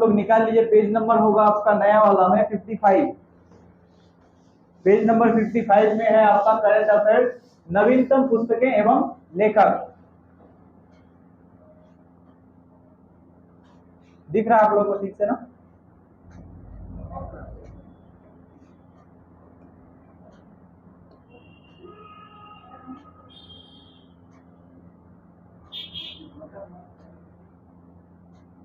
लोग निकाल लीजिए। पेज नंबर होगा आपका नया वाला में 55, पेज नंबर 55 में है आपका करंट अफेयर्स, नवीनतम पुस्तकें एवं लेखक। दिख रहा है आप लोगों को ठीक से ना?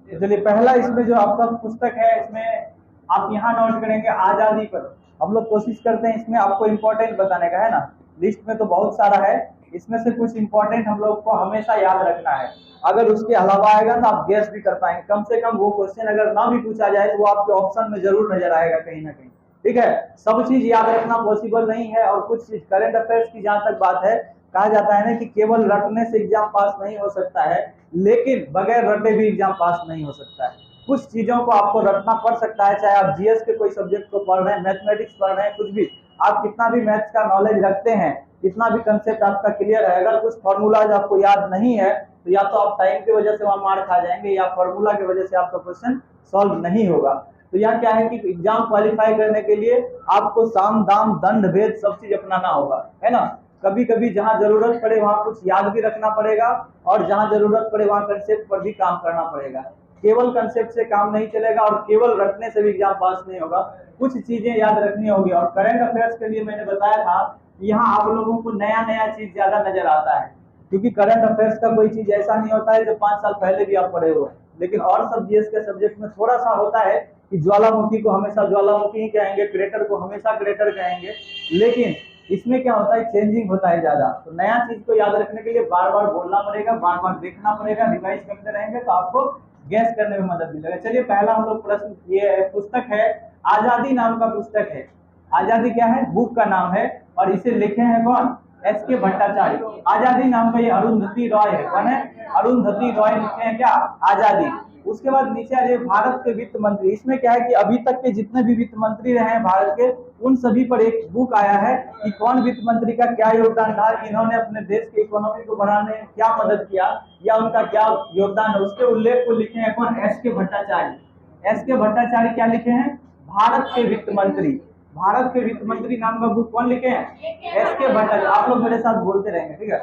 चलिए पहला इसमें जो आपका पुस्तक है, इसमें आप यहाँ नोट करेंगे आजादी पर। हम लोग कोशिश करते हैं इसमें आपको इम्पोर्टेंट बताने का, है ना। लिस्ट में तो बहुत सारा है, इसमें से कुछ इम्पोर्टेंट हम लोग को हमेशा याद रखना है। अगर उसके अलावा आएगा तो आप गेस भी कर पाएंगे। कम से कम वो क्वेश्चन अगर ना भी पूछा जाए तो वो आपके ऑप्शन में जरूर नजर आएगा कहीं ना कहीं। ठीक है, सब चीज याद रखना पॉसिबल नहीं है। और कुछ चीज करंट अफेयर्स की जहां तक बात है, कहा जाता है ना कि केवल रटने से एग्जाम पास नहीं हो सकता है, लेकिन बगैर रटे भी एग्जाम पास नहीं हो सकता है। कुछ चीजों को आपको रटना पड़ सकता है, चाहे आप जीएस के कोई सब्जेक्ट को पढ़ रहे हैं, मैथमेटिक्स पढ़ रहे हैं, कुछ भी। आप कितना भी मैथ्स का नॉलेज रखते हैं, कितना भी कंसेप्ट आपका क्लियर है, अगर कुछ फॉर्मूलाज आपको याद नहीं है तो या तो आप टाइम की वजह से वहां मार खा जाएंगे, या फॉर्मूला की वजह से आपका क्वेश्चन सॉल्व नहीं होगा। तो यहाँ क्या है कि एग्जाम क्वालिफाई करने के लिए आपको साम दाम दंड भेद सब चीज अपनाना होगा, है ना। कभी कभी जहां जरूरत पड़े वहां कुछ याद भी रखना पड़ेगा, और जहां जरूरत पड़े वहां कंसेप्ट पर भी काम करना पड़ेगा। केवल कंसेप्ट से काम नहीं चलेगा और केवल रटने से भी एग्जाम पास नहीं होगा। कुछ चीजें याद रखनी होगी। और करंट अफेयर्स के लिए मैंने बताया था, यहाँ आप लोगों को नया नया चीज ज्यादा नजर आता है, क्योंकि करंट अफेयर्स का कोई चीज ऐसा नहीं होता है जो 5 साल पहले भी आप पढ़े हुए हैं। लेकिन और सब जीएस के सब्जेक्ट में थोड़ा सा होता है कि ज्वालामुखी को हमेशा ज्वालामुखी ही कहेंगे, क्रेटर को हमेशा क्रेटर कहेंगे, लेकिन इसमें क्या होता है, चेंजिंग होता है ज्यादा। तो नया चीज को याद रखने के लिए बार बार बोलना पड़ेगा, बार बार देखना पड़ेगा, रिवाइज करते रहेंगे तो आपको गैस करने में मदद मिलेगा। चलिए पहला हम लोग प्रश्न, ये पुस्तक है आजादी नाम का पुस्तक है। आजादी क्या है, बुक का नाम है, और इसे लिखे हैं कौन, एस.के. भट्टाचार्य। आजादी नाम का ये अरुंधति रॉय है। कौन है, अरुंधति रॉय लिखे हैं क्या, आजादी। उसके बाद नीचे आ जाए भारत के वित्त मंत्री। इसमें क्या है कि अभी तक के जितने भी वित्त मंत्री रहे हैं भारत के, उन सभी पर एक बुक आया है कि कौन वित्त मंत्री का क्या योगदान था, इन्होंने अपने देश की इकोनॉमी को बढ़ाने में क्या मदद किया, या उनका क्या योगदान है, उसके उल्लेख को लिखे हैं कौन, एस.के. भट्टाचार्य। एस.के. भट्टाचार्य क्या लिखे हैं, भारत के वित्त मंत्री। भारत के वित्त मंत्री नाम का बुक कौन लिखे हैं, एस.के. भट्टाचार्य। आप लोग मेरे साथ बोलते रहेंगे, ठीक है।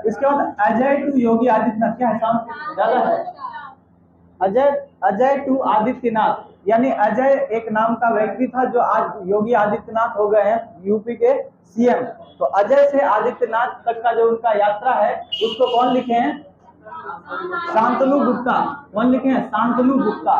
इसके बाद अजय टू योगी आदित्यनाथ, क्या है शाम ज्यादा है, अजय टू आदित्यनाथ, यानी अजय एक नाम का व्यक्ति था जो आज योगी आदित्यनाथ हो गए हैं यूपी के सीएम। तो अजय से आदित्यनाथ तक का जो उनका यात्रा है, उसको कौन लिखे हैं, शांतनु गुप्ता। कौन लिखे हैं, शांतनु गुप्ता।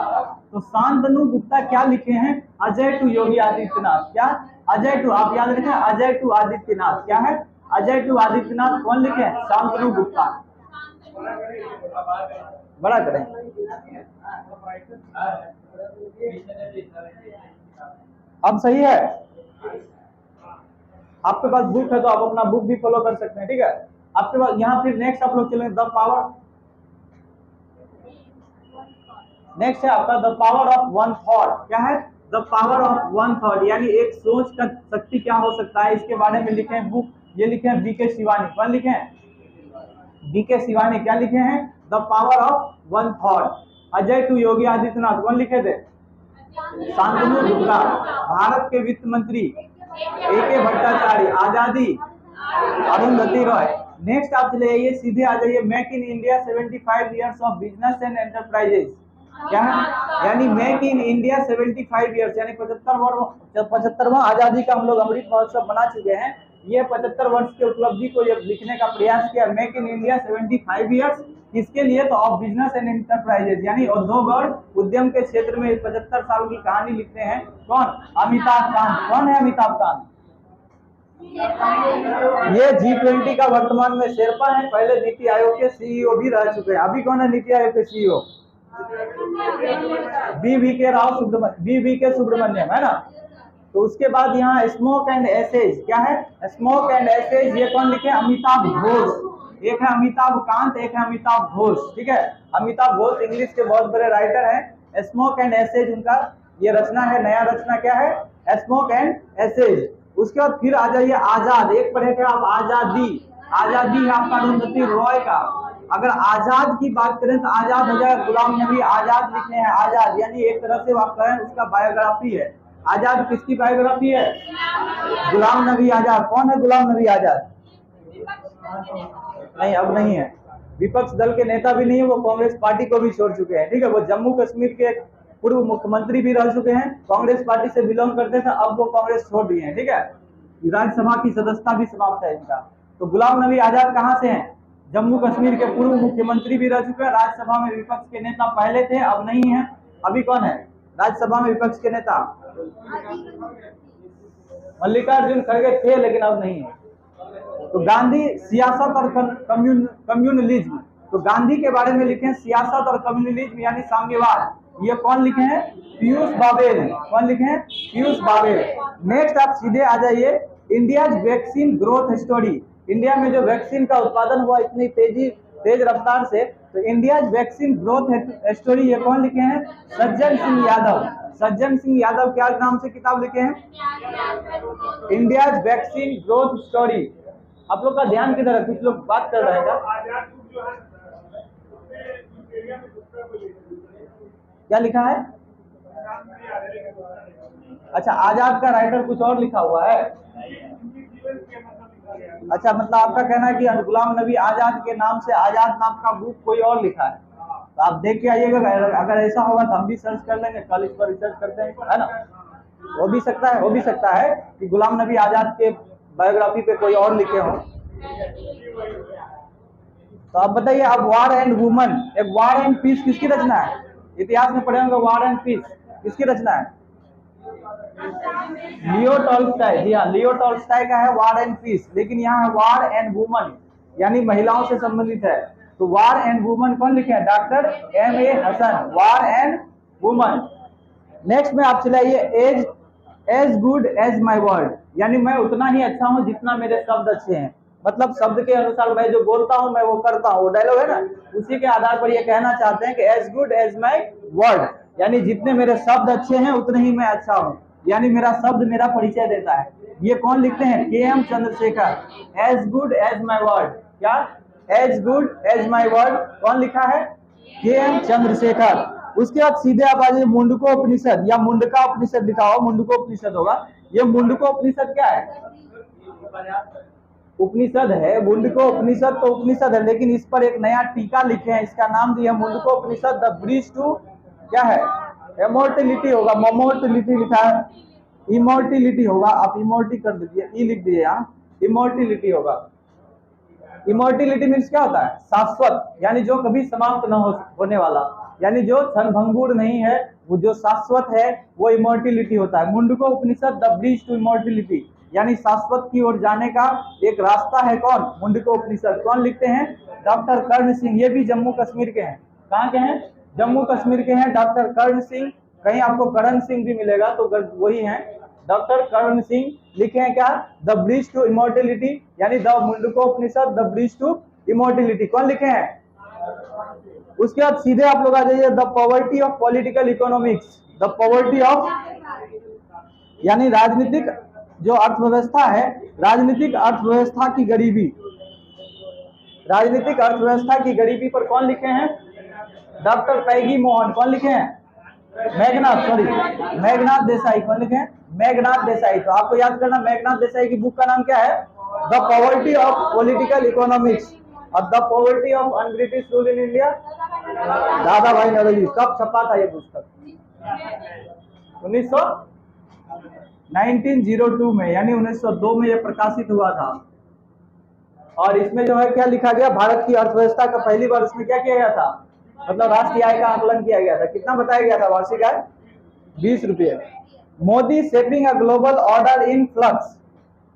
तो शांतनु गुप्ता क्या लिखे हैं, अजय टू योगी आदित्यनाथ। क्या, अजय टू, आप याद रखें, अजय टू आदित्यनाथ। क्या है, अजय टू आदित्यनाथ। कौन लिखे हैं, शांतनु गुप्ता। बड़ा करें, अब सही है। आपके पास बुक है तो आप अपना बुक भी फॉलो कर सकते हैं, ठीक है। आपके पास यहाँ फिर नेक्स्ट आप लोग चलेंगे, द पावर। नेक्स्ट है आपका the power of one thought. क्या है, the power of one thought, यानी एक सोच का शक्ति क्या हो सकता है, इसके बारे में लिखे हैं बुक। ये लिखे हैं बीके शिवानी। कौन लिखे हैं, बीके शिवानी। क्या लिखे हैं, the power of one thought. Ajay to Yogi Adityanath कौन लिखे थे, शांतनु गुप्ता। भारत के वित्त मंत्री ए.के. भट्टाचार्य। आजादी अरुंधति रॉय। नेक्स्ट आप चले जाइए, सीधे आ जाइए, make in India 75 years of business and enterprises. क्या है, यानी मेक इन इंडिया 75 ईयर्स, यानी 75वां आजादी का हम लोग अमृत महोत्सव बना चुके हैं। ये 75 वर्ष के उपलब्धि को ये लिखने का प्रयास किया, मेक इन इंडिया 75 ईयर्स। इसके लिए तो ऑफ बिजनेस एंड एंटरप्राइजेस, यानी उद्योग और उद्यम के क्षेत्र में 75 साल की कहानी लिखते हैं कौन, अमिताभ कांत। कौन है अमिताभ कांत, ये G20 का वर्तमान में शेरपा है, पहले नीति आयोग के सीईओ भी रह चुके हैं। अभी कौन है नीति आयोग के सीईओ, बी.वी.के. सुब्रमण्यम, है ना। तो उसके बाद यहाँ स्मोक एंड एसेज। क्या है, स्मोक एंड एसेज, ये कौन लिखे, अमिताभ घोष। एक है अमिताभ कांत, एक है अमिताभ घोष, ठीक है। अमिताभ घोष इंग्लिश के बहुत बड़े राइटर हैं। स्मोक एंड एसेज उनका ये रचना है, नया रचना क्या है, स्मोक एंड एसेज। उसके बाद फिर आ जाइए आजाद, एक पढ़े थे आप आजादी। आजादी है आपका अरुंधति रॉय का। अगर आजाद की बात करें तो आजाद हो जाएगा, गुलाम नबी आजाद लिखे हैं, आजाद यानी एक तरह से आप कहें उसका बायोग्राफी है। आजाद किसकी बायोग्राफी है? गुलाम नबी आजाद। कौन है गुलाम नबी आजाद? नहीं, अब नहीं है, विपक्ष दल के नेता भी नहीं है, वो कांग्रेस पार्टी को भी छोड़ चुके हैं। ठीक है, वो जम्मू कश्मीर के पूर्व मुख्यमंत्री भी रह चुके हैं, कांग्रेस पार्टी से बिलोंग करते थे, अब वो कांग्रेस छोड़ दिए हैं। ठीक है, राज्यसभा की सदस्यता भी समाप्त है इनका। तो गुलाम नबी आजाद कहाँ से हैं? जम्मू कश्मीर के पूर्व मुख्यमंत्री भी रह चुके हैं, राज्यसभा में विपक्ष के नेता पहले थे, अब नहीं है। अभी कौन है राज्यसभा में विपक्ष के नेता? मल्लिकार्जुन खड़गे थे, लेकिन अब नहीं है। तो गांधी सियासत और कम्युनलिज्म, तो गांधी के बारे में लिखे हैं सियासत और कम्युनलिज्म यानी साम्यवाद। ये कौन लिखे हैं? पीयूष बाबेल। कौन लिखे हैं? पीयूष बाबेल। नेक्स्ट आप सीधे आ जाइए, India vaccine growth story. India में जो वैक्सीन का उत्पादन हुआ इतनी तेज रफ्तार से, तो इंडिया वैक्सीन ग्रोथ स्टोरी ये कौन लिखे हैं? सज्जन सिंह यादव। सज्जन सिंह यादव क्या नाम से किताब लिखे हैं? India vaccine growth story. आप लोग का ध्यान किधर है? कुछ लोग बात कर रहे हैं क्या लिखा है? अच्छा, आजाद का राइटर कुछ और लिखा हुआ है। अच्छा, मतलब आपका कहना है कि गुलाम नबी आजाद के नाम से आजाद नाम का बुक कोई और लिखा है। तो आप देख के आइएगा, अगर ऐसा होगा तो हम भी सर्च कर लेंगे, कल इस पर रिसर्च करते हैं, है ना। हो भी सकता है कि गुलाम नबी आजाद के बायोग्राफी पे कोई और लिखे हो। तो आप बताइए, अब वार एंड वुमन, एक वार एंड पीस किसकी रचना है? इतिहास में पढ़े होंगे, वार एंड पीस किसकी रचना है? Leo Tolstoy. जी हाँ, लियो टॉल्स्टॉय का है वार एंड पीस, लेकिन यहाँ है वार एंड वुमन यानी महिलाओं से संबंधित है। तो वार एंड वुमन कौन लिखे हैं? Doctor M.A. Hasan, war and woman. Next में आप चलाइए, as good as my word, यानी मैं उतना ही अच्छा हूं जितना मेरे शब्द अच्छे हैं। मतलब शब्द के अनुसार मैं जो बोलता हूं मैं वो करता हूं, वो डायलॉग है ना, उसी के आधार पर ये कहना चाहते हैं कि as good as my word, यानी जितने मेरे शब्द अच्छे हैं उतने ही मैं अच्छा हूं, यानी मेरा शब्द मेरा परिचय देता है। ये कौन लिखते हैं? KM Chandrasekhar. As good as my word, क्या as good as my word कौन लिखा है? KM चंद्रशेखर। उसके बाद सीधे आप आ जाइए, मुंडको उपनिषद या मुंडका उपनिषद लिखा हो, मुंडको उपनिषद होगा। ये मुंडको उपनिषद क्या है? उपनिषद है, मुंडको उपनिषद तो उपनिषद है, लेकिन इस पर एक नया टीका लिखे हैं, इसका नाम दिया Mundaka Upanishad the bridge to क्या है? इमोर्टिलिटी होगा, मोमोर्टिलिटी लिखा है, इमोर्टिलिटी होगा, आप इमोर्टी कर दीजिए, ई लिख दीजिए यहाँ, इमोर्टिलिटी होगा। इमोर्टिलिटी मीन्स क्या होता है? शाश्वत, यानी जो कभी समाप्त न होने वाला, यानी जो क्षणभंगुर नहीं है, वो जो शाश्वत है वो इमोर्टिलिटी होता है। Mundaka Upanishad the bridge to immortality, यानी शाश्वत की ओर जाने का एक रास्ता है। कौन? मुंडको उपनिषद। कौन लिखते हैं? डॉक्टर कर्ण सिंह। ये भी जम्मू कश्मीर के हैं। कहाँ के हैं? जम्मू कश्मीर के हैं, डॉक्टर कर्ण सिंह। कहीं आपको करण सिंह भी मिलेगा तो वही हैं, डॉक्टर कर्ण सिंह। लिखे हैं क्या? द ब्रिज टू इमोर्टिलिटी, यानी the Mundaka Upanishad the bridge to immortality. कौन लिखे हैं? उसके बाद सीधे आप लोग आ जाइए, the poverty of political economics. The poverty of यानी राजनीतिक जो अर्थव्यवस्था है, राजनीतिक अर्थव्यवस्था की गरीबी, राजनीतिक अर्थव्यवस्था की गरीबी पर कौन लिखे हैं? डॉक्टर पैगी मोहन। कौन लिखे हैं? मेघनाथ देसाई। कौन लिखे हैं? मेघनाथ देसाई। तो आपको याद करना, मेघनाथ देसाई की बुक का नाम क्या है? The poverty of political economics. और the poverty of un British rule in India, Dadabhai Naoroji. कब छपा था ये पुस्तक? 1902 में, यानी 1902 में ये प्रकाशित हुआ था। और इसमें जो है क्या लिखा गया? भारत की अर्थव्यवस्था का पहली बार उसमें क्या किया गया था? मतलब राष्ट्रीय आय का आकलन किया गया था। कितना बताया गया था वार्षिक आय? 20 रुपये। Modi shaping a global order in flux.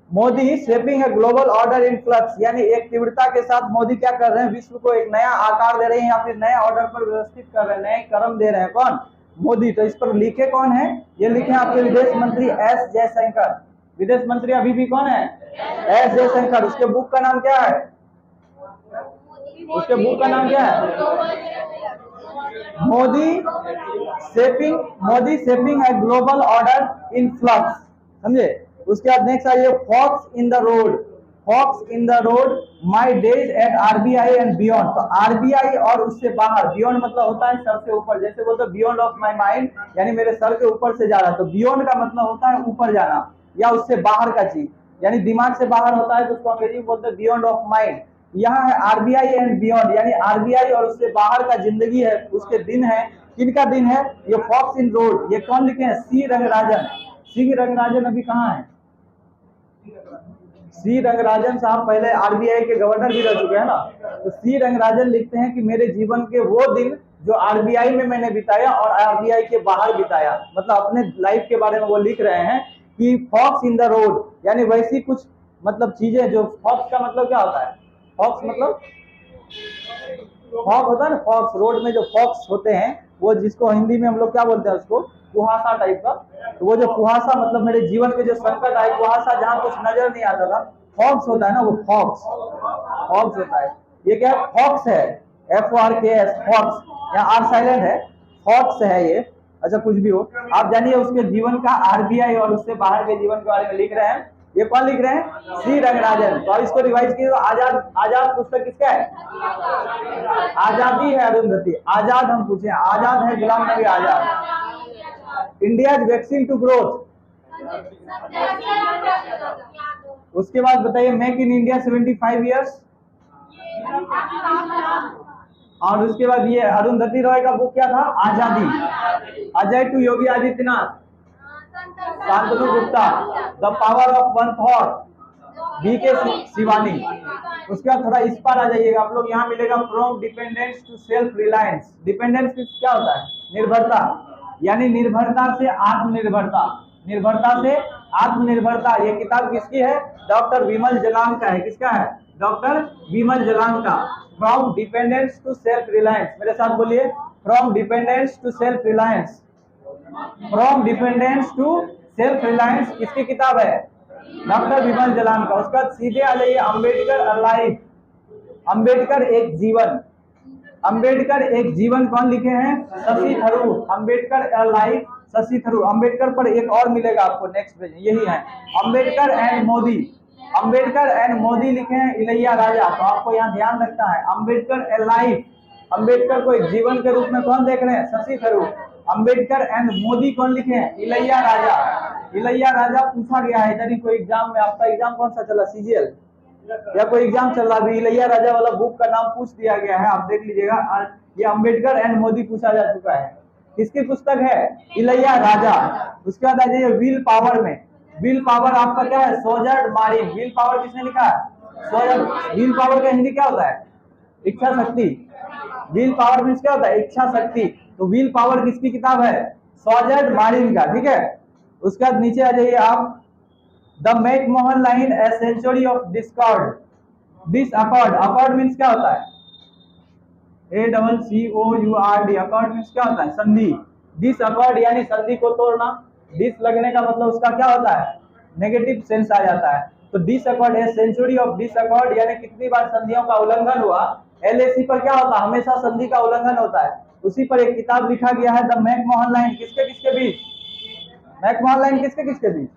Modi shaping a global order in flux, यानी एक तीव्रता के साथ मोदी क्या कर रहे हैं? विश्व को एक नया आकार दे रहे हैं या फिर नए ऑर्डर पर व्यवस्थित कर रहे हैं, नए क्रम दे रहे हैं। कौन? मोदी। तो इस पर लिखे कौन है? ये लिखे आपके विदेश मंत्री S जयशंकर। विदेश मंत्री अभी भी कौन है? S जयशंकर। उसके बुक का नाम क्या है? उसके बुक का नाम क्या है? Modi shaping a global order in flux. समझे? उसके बाद नेक्स्ट आइए, fox in the road. Fox in the road, my days at RBI and beyond. तो आरबीआई और उससे बाहर, बियॉन्ड मतलब होता है सर से ऊपर, जैसे बोलते हैं बियॉन्ड ऑफ माई माइंड, यानी मेरे सर के ऊपर से जा रहा है। तो बियॉन्ड का मतलब होता है ऊपर जाना या उससे बाहर का चीज, यानी दिमाग से बाहर होता है तो उसको अंग्रेजी में बोलते हैं बियॉन्ड ऑफ माइंड। यहाँ है आरबीआई एंड बियॉन्ड, यानी आरबीआई और उससे बाहर का जिंदगी है, उसके दिन है। किनका दिन है? ये फॉक्स इन रोड, ये कौन लिखे हैं? सी रंगराजन। सी रंगराजन अभी कहाँ है? सी रंगराजन साहब पहले आरबीआई के गवर्नर भी रह चुके हैं ना। तो सी रंगराजन लिखते हैं कि मेरे जीवन के वो दिन जो आरबीआई में मैंने बिताया और आरबीआई के बाहर बिताया, मतलब अपने लाइफ के बारे में वो लिख रहे हैं कि फॉक्स इन द रोड, यानी वैसी कुछ मतलब चीजें जो, फॉक्स का मतलब क्या होता है? फॉक्स मतलब फॉग होता है ना, फॉक्स, रोड में जो फॉक्स होते हैं वो, जिसको हिंदी में हम लोग क्या बोलते हैं? उसको कुहासा टाइप का। तो वो जो कुहासा मतलब मेरे जीवन के जो संकट आए, कुहासा जहाँ कुछ नजर नहीं आता था, फॉक्स होता है ना, वो फॉक्स, फॉक्स होता है। ये क्या है? फॉक्स है, FORKS, फॉक्स, यहाँ आर साइलेंट है, फॉक्स है ये। अच्छा कुछ भी हो, आप जानिए उसके जीवन का आरबीआई और उससे बाहर के जीवन के बारे में लिख रहे हैं। ये कौन लिख रहे हैं? सी रंगराजन। तो अब इसको रिवाइज कीजिए। तो आजाद, आजाद पुस्तक किसका है? आजादी है अरुंधति। आजाद हम पूछे, आजाद है Ghulam Nabi Azad. India vaccine to growth, उसके बाद बताइए मेक इन इंडिया 75 ईयर्स, और उसके बाद ये अरुंधति रॉय का बुक क्या था? आजादी। Ajay to Yogi Adityanath, Shantanu Gupta, the power of one thought, BK Shivani. उसके बाद थोड़ा इस पर आ जाइएगा आप लोग, यहाँ मिलेगा from dependence to self reliance. Dependence क्या होता है? निर्भरता, यानी निर्भरता से आत्मनिर्भरता, निर्भरता से आत्मनिर्भरता। ये किताब किसकी है? डॉक्टर विमल जलान का है। किसका है? डॉक्टर विमल जलान का। From dependence to self reliance, मेरे साथ बोलिए, from dependence to self reliance, from dependence to self reliance किसकी किताब है? डॉक्टर विमल जलान का। उसके बाद सीधे आ जाइए अम्बेडकर अलाइव, अम्बेडकर एक जीवन। अम्बेडकर एक जीवन कौन लिखे हैं? शशि थरूर। अम्बेडकर अलाइव, शशि थरूर। अम्बेडकर पर एक और मिलेगा आपको नेक्स्ट पेज, यही है अम्बेडकर एंड मोदी। अम्बेडकर एंड मोदी लिखे हैं इलैया राजा। तो आपको यहाँ ध्यान रखना है, अम्बेडकर अलाइव, अम्बेडकर को एक जीवन के रूप में कौन देख रहे हैं? शशि थरूर। अम्बेडकर एंड मोदी कौन लिखे हैं? इलैया राजा। इलैया राजा पूछा गया है इधर ही कोई एग्जाम में। आपका एग्जाम कौन सा चला? CGL या कोई एग्जाम चल रहा है? इलैया राजा वाला बुक का नाम पूछ दिया गया है, आप देख लीजिएगा। ये अम्बेडकर एंड मोदी पूछा जा चुका है। किसकी पुस्तक है? इलैया राजा। उसके बाद आ जाइए विल पावर में। विल पावर आपका क्या है? Sjoerd Marin. विल पावर किसने लिखा है? सोजर्ड। विल पावर का हिंदी क्या होता है? इच्छा शक्ति। विल पावर मीन्स क्या होता है? इच्छा शक्ति। तो विल पावर किसकी किताब है? सोजर्ड मारिन का, ठीक है। उसके बाद नीचे आ जाइए आप, the McMahon line, a century of discord, disaccord. Accord means क्या होता है? ACCOURD। अकॉर्ड मीन्स क्या होता है? संधि। डिसअकॉर्ड यानी संधि को तोड़ना। डिस लगने का मतलब उसका क्या होता है? नेगेटिव सेंस आ जाता है। तो डिसअकॉर्ड है, सेंचुरी ऑफ डिसअकॉर्ड, यानी कितनी बार संधियों का उल्लंघन हुआ। LAC पर क्या होता है? हमेशा संधि का उल्लंघन होता है। उसी पर एक किताब लिखा गया है, द मैकमोहन लाइन। किसके किसके बीच? मैकमोहन लाइन किसके किसके बीच?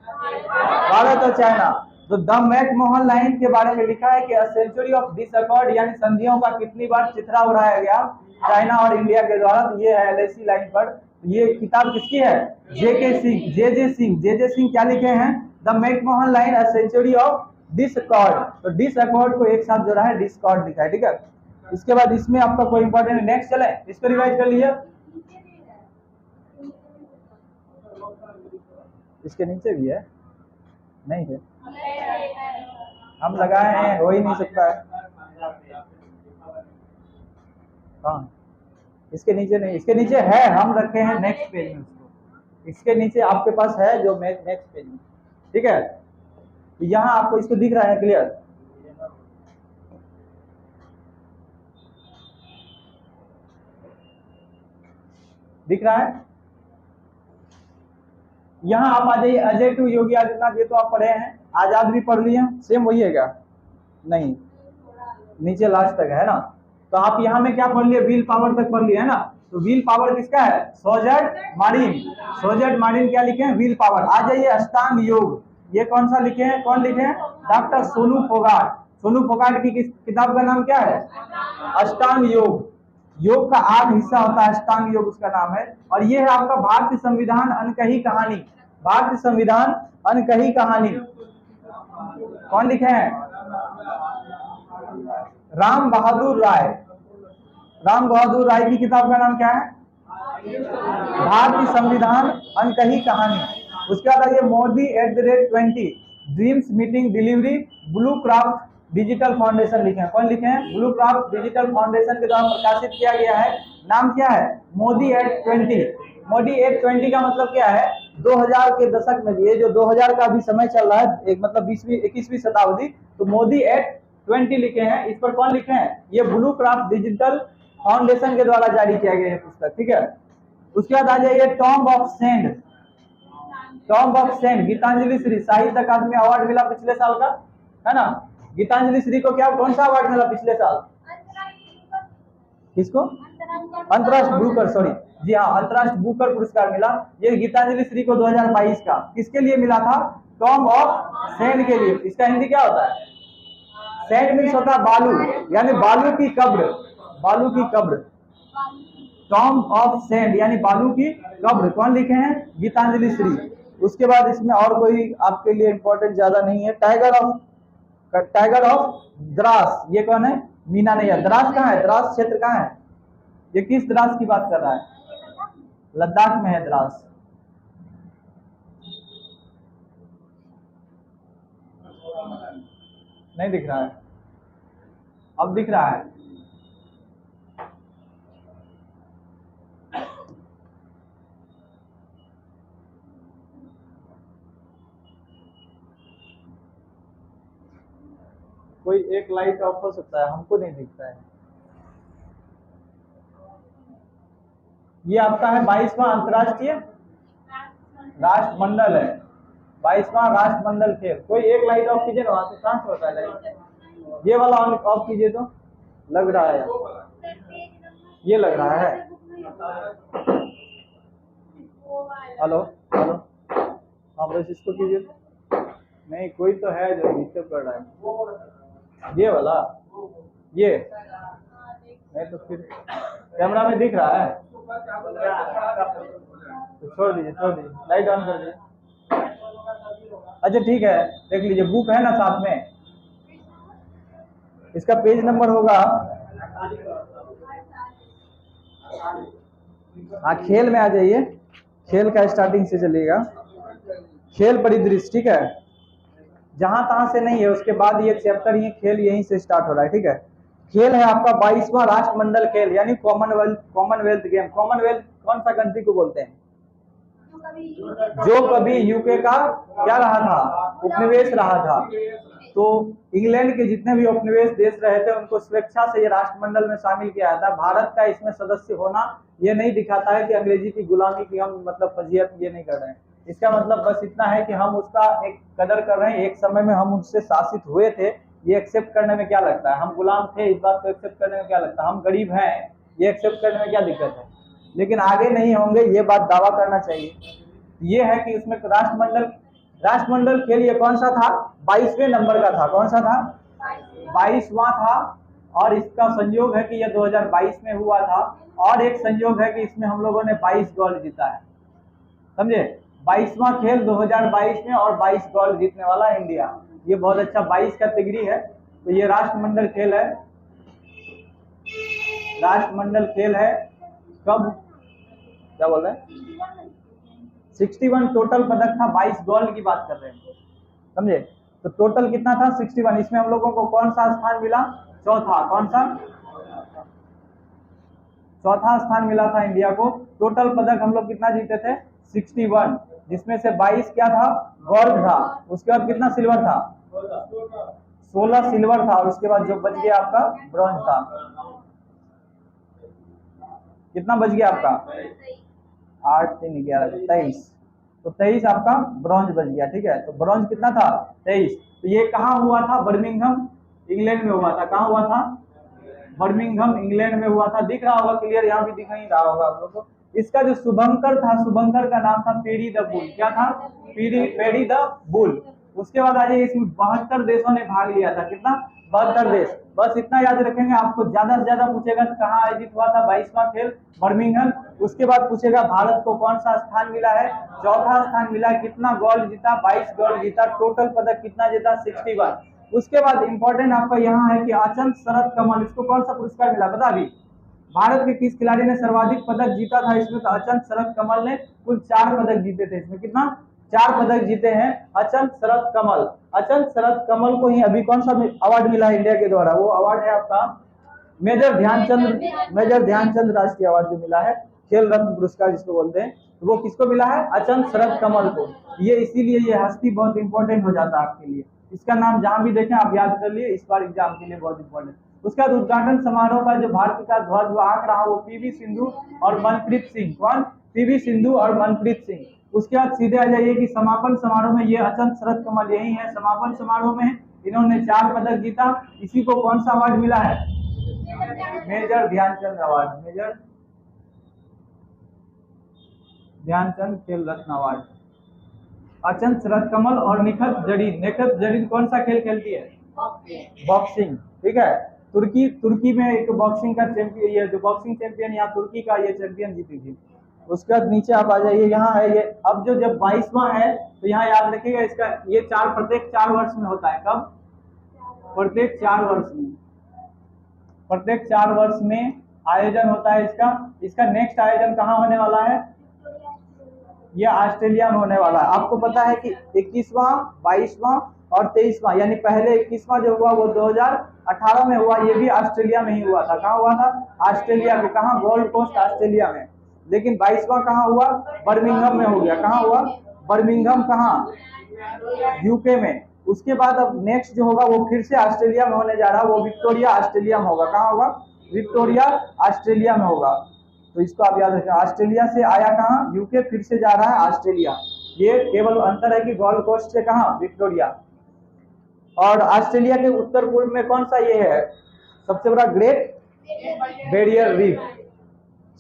भारत और चाइना। तो द मैकमोहन लाइन के बारे में लिखा है कि सेंचुरी ऑफ डिसअकॉर्ड, यानी संधियों का कितनी बार चिथड़ा उड़ाया गया चाइना और इंडिया के द्वारा। तो ये है LAC लाइन पर। ये किताब किसकी है? JK Singh, JJ Singh. JJ Singh क्या लिखे हैं? The McMahon line, a century of disaccord. तो डिसअकॉर्ड को एक साथ जोड़ा है, डिसकॉर्ड लिखा है, ठीक है। इसके बाद इसमें आपका कोई इंपॉर्टेंट, नेक्स्ट चले, इसको रिवाइज कर लीजिए। इसके नीचे भी है? नहीं है, हम लगाए हैं, हो ही नहीं सकता है। हाँ, इसके नीचे नहीं, इसके नीचे है, हम रखे हैं नेक्स्ट पेज में उसको। इसके नीचे आपके पास है जो नेक्स्ट पेज में, ठीक है। यहाँ आपको इसको दिख रहा है क्लियर? दिख रहा है? यहाँ आप आ जाइए, अजय टू योगी आदित्यनाथ। ये तो आप पढ़े हैं, आजाद भी पढ़ लिए, सेम वही है क्या? नहीं, नीचे लास्ट तक है ना। तो आप यहाँ में क्या पढ़ लिए? विल पावर तक पढ़ लिए है ना। तो विल पावर किसका है? Sjoerd Marin. सोजर्ड मारिन क्या लिखे हैं? Will power. आ जाइए अष्टांग योग। ये कौन सा लिखे हैं, कौन लिखे हैं? डॉक्टर सोनू फोगाट। सोनू फोगाट की किताब का नाम क्या है? अष्टांग योग। योग का 8 हिस्सा होता है, अष्टांग योग उसका नाम है। और ये है आपका भारतीय संविधान अनकही कहानी। भारतीय संविधान अनकही कहानी कौन लिखे हैं? राम बहादुर राय। राम बहादुर राय की किताब का नाम क्या है? भारतीय संविधान अनकही कहानी। उसके बाद ये Modi @20 dreams meeting delivery blue craft digital foundation लिखे हैं। कौन लिखे हैं? ब्लू क्राफ्ट डिजिटल फाउंडेशन के द्वारा प्रकाशित किया गया है। नाम क्या है? मोदी @20। मोदी @20 का मतलब क्या है? 2000 के दशक में, ये जो 2000 का अभी समय चल रहा है, एक मतलब 21वीं शताब्दी, तो मोदी @20 लिखे हैं। इस पर कौन लिखे हैं? ये ब्लू क्राफ्ट डिजिटल फाउंडेशन के द्वारा जारी किया गया है पुस्तक, ठीक है। उसके बाद आ जाइए tomb of sand. Tomb of sand Geetanjali Shree Sahitya Akademi award मिला पिछले साल का, है ना। गीतांजलि श्री को क्या, कौन सा अवार्ड मिला पिछले साल? किसको? अंतरराष्ट्रीय बुकर, सॉरी जी हाँ, अंतरराष्ट्रीय बुकर पुरस्कार मिला। ये गीतांजलि श्री को 2022 का किसके लिए मिला था? टॉम्ब ऑफ सेंड के लिए। इसका हिंदी क्या होता है? सेंड मीन्स होता है बालू, यानी बालू की कब्र। बालू की कब्र, टॉम्ब ऑफ सेंड यानी बालू की कब्र। कौन लिखे हैं? गीतांजलि श्री। उसके बाद इसमें और कोई आपके लिए इंपॉर्टेंट ज्यादा नहीं है। टाइगर ऑफ द्रास, ये कौन है? मीना नैयर। द्रास कहाँ है? द्रास क्षेत्र कहाँ है? ये किस द्रास की बात कर रहा है? लद्दाख में है द्रास। नहीं दिख रहा है? अब दिख रहा है? कोई एक लाइट ऑफ हो सकता है, हमको नहीं दिखता है। ये आपका है 22वां अंतर्राष्ट्रीय राष्ट्रमंडल है। 22वां राष्ट्रमंडल खेल। कोई एक लाइट ऑफ कीजिए ना, वहां से कहां से होता है लाइट? ये वाला ऑफ कीजिए तो लग रहा है, ये लग रहा है। हेलो हेलो, हाँ बस इसको कीजिए। नहीं, कोई तो है जो डिस्टर्ब कर रहा है। ये वाला, ये नहीं तो फिर कैमरा में दिख रहा है तो छोड़ दीजिए, लाइट ऑन कर दीजिए। अच्छा ठीक है, देख लीजिए, बुक है ना साथ में, इसका पेज नंबर होगा, हाँ खेल में आ जाइए। खेल का स्टार्टिंग से चलिएगा, खेल परिदृश्य, ठीक है। जहां तहां से नहीं है, उसके बाद ये चैप्टर, ये खेल यहीं से स्टार्ट हो रहा है, ठीक है। खेल है आपका 22वां राष्ट्रमंडल खेल यानी कॉमनवेल्थ गेम। कॉमनवेल्थ कौन सा कंट्री को बोलते हैं? जो कभी यूके का क्या रहा था? उपनिवेश रहा था। तो इंग्लैंड के जितने भी उपनिवेश देश रहे थे, उनको स्वेच्छा से ये राष्ट्रमंडल में शामिल किया था। भारत का इसमें सदस्य होना ये नहीं दिखाता है कि अंग्रेजी की गुलामी की हम मतलब फजीयत ये नहीं कर रहे हैं। इसका मतलब बस इतना है कि हम उसका एक कदर कर रहे हैं। एक समय में हम उससे शासित हुए थे, ये एक्सेप्ट करने में क्या लगता है? हम गुलाम थे, इस बात को एक्सेप्ट करने में क्या लगता है? हम गरीब हैं, ये एक्सेप्ट करने में क्या दिक्कत है? लेकिन आगे नहीं होंगे, ये बात दावा करना चाहिए। ये है कि उसमें राष्ट्रमंडल खेल ये कौन सा था? 22वें नंबर का था। कौन सा था? 22वां था। और इसका संयोग है कि यह 2022 में हुआ था। और एक संयोग है कि इसमें हम लोगों ने 22 गोल्ड जीता है, समझे। 22वां खेल 2022 में, और 22 गोल्ड जीतने वाला इंडिया। ये बहुत अच्छा 22 कैटेगरी है। तो ये राष्ट्रमंडल खेल है। राष्ट्रमंडल खेल है कब, क्या बोल रहे हैं? 61 टोटल पदक था, 22 गोल्ड की बात कर रहे हैं, समझे। तो टोटल कितना था? 61। इसमें हम लोगों को कौन सा स्थान मिला? चौथा। कौन सा? चौथा स्थान मिला था इंडिया को। टोटल पदक हम लोग कितना जीते थे? 61, जिसमें से 22 क्या था? गोल्ड था। उसके बाद कितना सिल्वर था? 16 सिल्वर था। और उसके बाद जो बच गया आपका ब्रॉन्ज था। कितना बच गया आपका? 8 3 11 23। तो 23 आपका ब्रॉन्ज बच गया, ठीक है। तो ब्रॉन्ज कितना था? 23। तो ये कहाँ हुआ था? बर्मिंघम इंग्लैंड में हुआ था। कहाँ हुआ था? बर्मिंघम इंग्लैंड में हुआ था। दिख रहा होगा क्लियर, यहाँ भी दिख नहीं रहा होगा आप लोग को। इसका जो शुभंकर था, शुभंकर का नाम था पेरी द बुल। क्या था? Peri the bull. उसके बाद आ जाइए, इसमें 72 देशों ने भाग लिया था। कितना? 72 देश। बस इतना याद रखेंगे। आपको ज्यादा से ज्यादा पूछेगा कहाँ आयोजित हुआ था 22वां खेल? बर्मिंघम। उसके बाद पूछेगा भारत को कौन सा स्थान मिला है? चौथा स्थान मिला। कितना गोल्ड जीता? 22 गोल्ड जीता। टोटल पदक कितना जीता? 61। उसके बाद इंपॉर्टेंट आपका यहाँ है कि अचंत शरद कमल, इसको कौन सा पुरस्कार मिला पता? अभी भारत के किस खिलाड़ी ने सर्वाधिक पदक जीता था इसमें? तो अचंत शरद कमल ने कुल 4 पदक जीते थे। इसमें कितना? 4 पदक जीते हैं अचंत शरद कमल। अचंत शरद कमल को ही अभी कौन सा अवार्ड मिला है इंडिया के द्वारा? वो अवार्ड है आपका मेजर ध्यानचंद राष्ट्रीय अवार्ड जो मिला है, खेल रत्न पुरस्कार जिसको बोलते हैं, तो वो किसको मिला है? अचंत शरद कमल को। ये इसीलिए ये हस्ती बहुत इंपॉर्टेंट हो जाता है आपके लिए। इसका नाम जहां भी देखें आप याद कर लिए, इस बार एग्जाम के लिए बहुत इंपॉर्टेंट। उसके बाद उद्घाटन समारोह का जो भारत का ध्वज आंक रहा वो पीवी सिंधु और मनप्रीत सिंह। कौन? पीवी सिंधु और मनप्रीत सिंह। उसके बाद सीधे आ जाइए कि समापन समारोह में ये अचंत शरद कमल यही है। समापन समारोह में इन्होंने 4 पदक जीता। इसी को कौन सा अवार्ड मिला है? Major Dhyanchand award. Major Dhyanchand Khel Ratna award. Achanta शरद कमल और निखत जरीन। निखत जरीन कौन सा खेल खेलती है? बॉक्सिंग। ठीक है। तुर्की में एक बॉक्सिंग का चैंपियन, ये जो बॉक्सिंग चैंपियन यहाँ तुर्की का ये चैंपियन जीती थी। उसके बाद नीचे आप आ जाइए, यहाँ है ये। अब जो जब 22वां है तो यहाँ याद रखिएगा इसका ये प्रत्येक 4 वर्ष में होता है। कब? प्रत्येक 4 वर्ष में। प्रत्येक 4 वर्ष में आयोजन होता है इसका। इसका नेक्स्ट आयोजन कहाँ होने वाला है? ये ऑस्ट्रेलिया में होने वाला है। आपको पता है कि 21वां, 22वां और 23वां, यानी पहले 21वां जो हुआ वो 2018 में हुआ। ये भी ऑस्ट्रेलिया में ही हुआ था। कहाँ हुआ था? ऑस्ट्रेलिया में। कहाँ? गोल्ड कोस्ट ऑस्ट्रेलिया में। लेकिन 22वां कहाँ हुआ? बर्मिंघम में हो गया। कहाँ हुआ? बर्मिंघम। कहाँ? यूके में। उसके बाद अब नेक्स्ट जो होगा वो फिर से ऑस्ट्रेलिया में होने जा रहा है। वो विक्टोरिया ऑस्ट्रेलिया में होगा। कहाँ होगा? विक्टोरिया ऑस्ट्रेलिया में होगा। तो इसको आप याद रखें। ऑस्ट्रेलिया से आया कहाँ? यूके, फिर से जा रहा है ऑस्ट्रेलिया। ये केवल अंतर है कि गोल्ड कोस्ट से कहाँ? विक्टोरिया। और ऑस्ट्रेलिया के उत्तर पूर्व में कौन सा ये है सबसे बड़ा? Great barrier reef.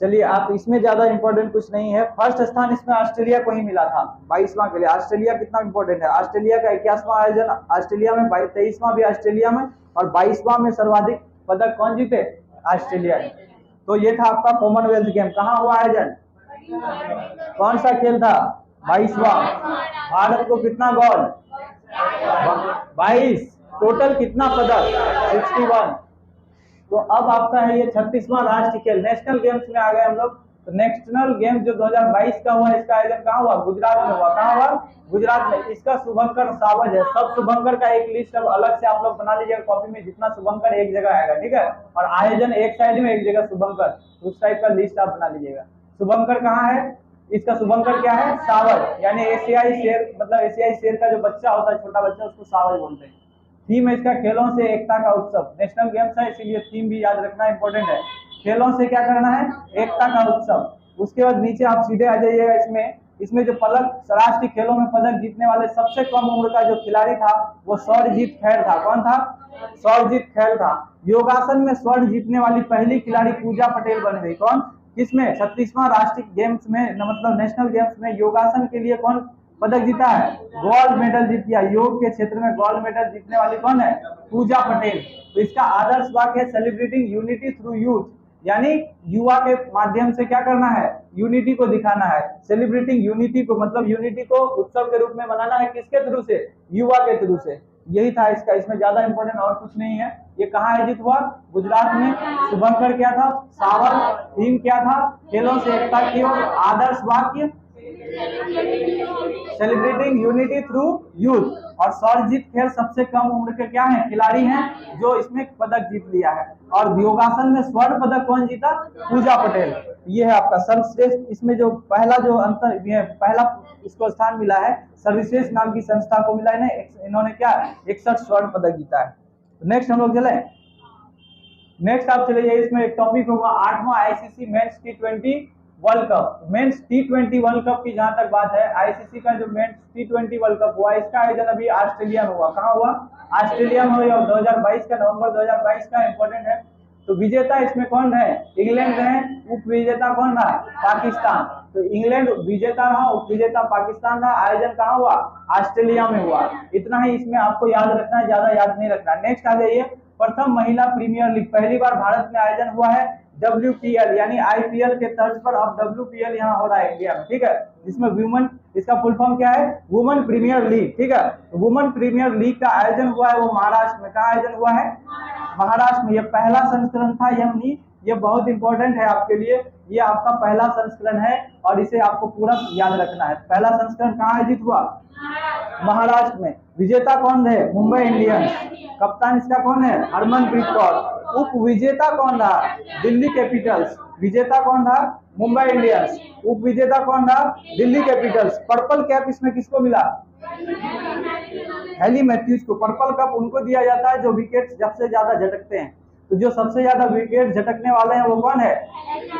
चलिए, आप इसमें ज्यादा इंपॉर्टेंट कुछ नहीं है। फर्स्ट स्थान इसमें ऑस्ट्रेलिया को ही मिला था 22वां के लिए। ऑस्ट्रेलिया कितना इंपॉर्टेंट है? ऑस्ट्रेलिया का 21वां आयोजन ऑस्ट्रेलिया में, 23वां भी ऑस्ट्रेलिया में, और 22वां में सर्वाधिक पदक कौन जीते? ऑस्ट्रेलिया। तो ये था आपका कॉमनवेल्थ गेम। कहाँ हुआ आयोजन? कौन सा खेल था? 22वां। भारत को कितना गोल्ड? 22। टोटल कितना पदक? 61। तो अब आपका है ये 36वां राष्ट्रीय खेल। नेशनल गेम्स में आ गए हम लोग। तो नेशनल गेम्स जो 2022 का हुआ, इसका आयोजन कहाँ हुआ? गुजरात में हुआ। कहाँ हुआ? गुजरात में। इसका शुभंकर सावज है। सब शुभंकर का एक लिस्ट अब अलग से आप लोग बना लीजिएगा कॉपी में, जितना शुभंकर एक जगह आएगा। ठीक है। और आयोजन एक साइड में, एक जगह शुभंकर, उस टाइप का लिस्ट आप बना लीजिएगा। शुभंकर कहाँ है? इसका शुभंकर क्या है? सावज। यानी एशियाई शेर, मतलब एशियाई शेर का जो बच्चा होता है, छोटा बच्चा, उसको सावज बोलते हैं। थीम है इसका खेलों से एकता का उत्सव। नेशनल गेम्स है इसीलिए थीम भी याद रखना इंपॉर्टेंट है। खेलों से क्या करना है? एकता का उत्सव। उसके बाद नीचे आप सीधे आ जाइएगा। इसमें जो पदक, राष्ट्रीय खेलों में पदक जीतने वाले सबसे कम उम्र का जो खिलाड़ी था वो सौरजीत खैर था। कौन था? सौरजीत खैर था। योगासन में स्वर्ण जीतने वाली पहली खिलाड़ी पूजा पटेल बन गई। कौन? किसमें? 36वां राष्ट्रीय गेम्स में, मतलब नेशनल गेम्स में योगासन के लिए कौन पदक जीता है? गोल्ड मेडल जीत गया। योग के क्षेत्र में गोल्ड मेडल जीतने वाली कौन है? पूजा पटेल। तो इसका आदर्श वाक्य है सेलिब्रेटिंग यूनिटी थ्रू यूथ, यानी युवा के माध्यम से क्या करना है? यूनिटी को दिखाना है। सेलिब्रेटिंग यूनिटी को, मतलब यूनिटी को उत्सव के रूप में मनाना है। किसके थ्रू से? युवा के थ्रू से। यही था इसका। इसमें ज्यादा इंपॉर्टेंट और कुछ नहीं है। ये कहाँ आयोजित हुआ? गुजरात में। शुभंकर क्या था? सावज। थीम क्या था? खेलों से एकता की ओर। आदर्श वाक्य सेलिब्रेटिंग यूनिटी थ्रू यूथ। और सौरजीत खेर सबसे कम उम्र के क्या हैं? खिलाड़ी हैं जो इसमें पदक जीत लिया है। और योगासन में स्वर्ण पदक कौन जीता? पूजा पटेल। ये है आपका सर्वश्रेष्ठ। इसमें जो पहला जो अंतर, पहला इसको स्थान मिला है सर्वश्रेष्ठ नाम की संस्था को मिला है ना। इन्होंने क्या 61 स्वर्ण पदक जीता है। नेक्स्ट हम लोग चले। नेक्स्ट आप चले जाइए। इसमें एक टॉपिक होगा 8वां ICC men's T20 world cup. Men's T20 world cup की जहां तक बात है, आईसीसी का जो मेंस T20 वर्ल्ड कप हुआ, इसका आयोजन अभी ऑस्ट्रेलिया में हुआ। कहाँ हुआ? ऑस्ट्रेलिया में हुआ। 2022 का, नवंबर 2022 का इंपॉर्टेंट है। तो विजेता इसमें कौन है? इंग्लैंड है। उप विजेता कौन रहा? पाकिस्तान। तो तो इंग्लैंड विजेता रहा, उप विजेता पाकिस्तान रहा। आयोजन कहाँ हुआ? ऑस्ट्रेलिया में हुआ। इतना ही इसमें आपको याद रखना है, ज्यादा याद नहीं रखना। नेक्स्ट आ जाइए, प्रथम महिला प्रीमियर लीग पहली बार भारत में आयोजन हुआ है। WPL यानी IPL के तर्ज पर अब WPL यहाँ हो रहा है इंडिया में, ठीक है, जिसमें वुमेन, इसका फुल फॉर्म क्या है? वुमेन प्रीमियर लीग, ठीक है। तो वुमेन प्रीमियर लीग का आयोजन हुआ है वो महाराष्ट्र में। कहाँ आयोजन हुआ है? महाराष्ट्र में। ये पहला संस्करण था, ये बहुत इंपॉर्टेंट है आपके लिए। ये आपका पहला संस्करण है और इसे आपको पूरा याद रखना है। पहला संस्करण कहाँ आयोजित हुआ? महाराष्ट्र में। विजेता कौन रहे? मुंबई इंडियंस। कप्तान इसका कौन है? हरमनप्रीत कौर। उप विजेता कौन रहा? दिल्ली कैपिटल्स। विजेता कौन रहा? मुंबई इंडियंस। उप विजेता कौन रहा? दिल्ली कैपिटल्स। पर्पल कैप इसमें किसको मिला? हेली मैथ्यूज को। पर्पल कप उनको दिया जाता है जो विकेट सबसे ज्यादा झटकते हैं। तो जो सबसे ज्यादा विकेट झटकने वाले हैं वो कौन है?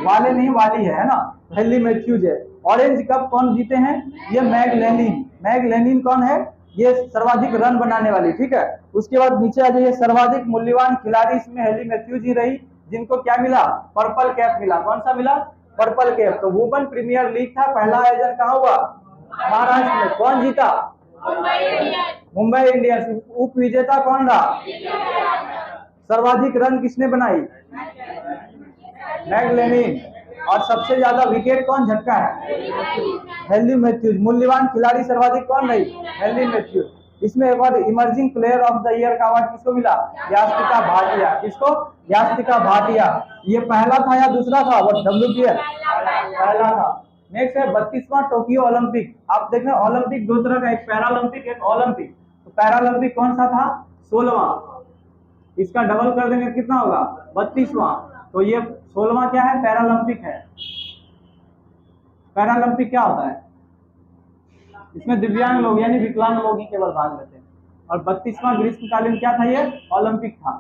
वाले नहीं, वाली है ना, हेली मैथ्यूज है। ऑरेंज कप कौन जीते हैं? ये मैग लेनिन। मैग लेनिन कौन है? ये सर्वाधिक रन बनाने वाली, ठीक है। उसके बाद नीचे आ जाइए, सर्वाधिक मूल्यवान खिलाड़ी इसमें हेली मैथ्यूज ही रही, जिनको क्या मिला? पर्पल कैप मिला। कौन सा मिला? Purple cap. तो वुमेन प्रीमियर लीग था, पहला आयोजन कहाँ हुआ? महाराष्ट्र में। कौन जीता? मुंबई इंडियंस। उप विजेता कौन रहा? सर्वाधिक रन किसने बनाई? Meg Lanning. और सबसे ज्यादा विकेट कौन झटका है? Hayley Matthews. मूल्यवान खिलाड़ी सर्वाधिक कौन रही? Hayley Matthews. इसमें एक बार emerging player of the year का अवार्ड किसको मिला? यास्तिका भाटिया। किसको? यास्तिका भाटिया। ये पहला था या दूसरा था? वो WPL पहला था। नेक्स्ट है 32वां टोक्यो ओलंपिक। आप देख रहे हैं ओलंपिक दो तरह का, एक पैरालंपिक एक ओलंपिक। तो पैरालंपिक कौन सा था? 16वां। इसका डबल कर देंगे कितना होगा? 32वां। तो ये 16वां क्या है? पैरालंपिक है। पैरालंपिक क्या होता है? इसमें दिव्यांग लोग यानी विकलांग लोग ही केवल भाग लेते हैं। और 32वां ग्रीष्मकालीन क्या था? ये ओलंपिक था।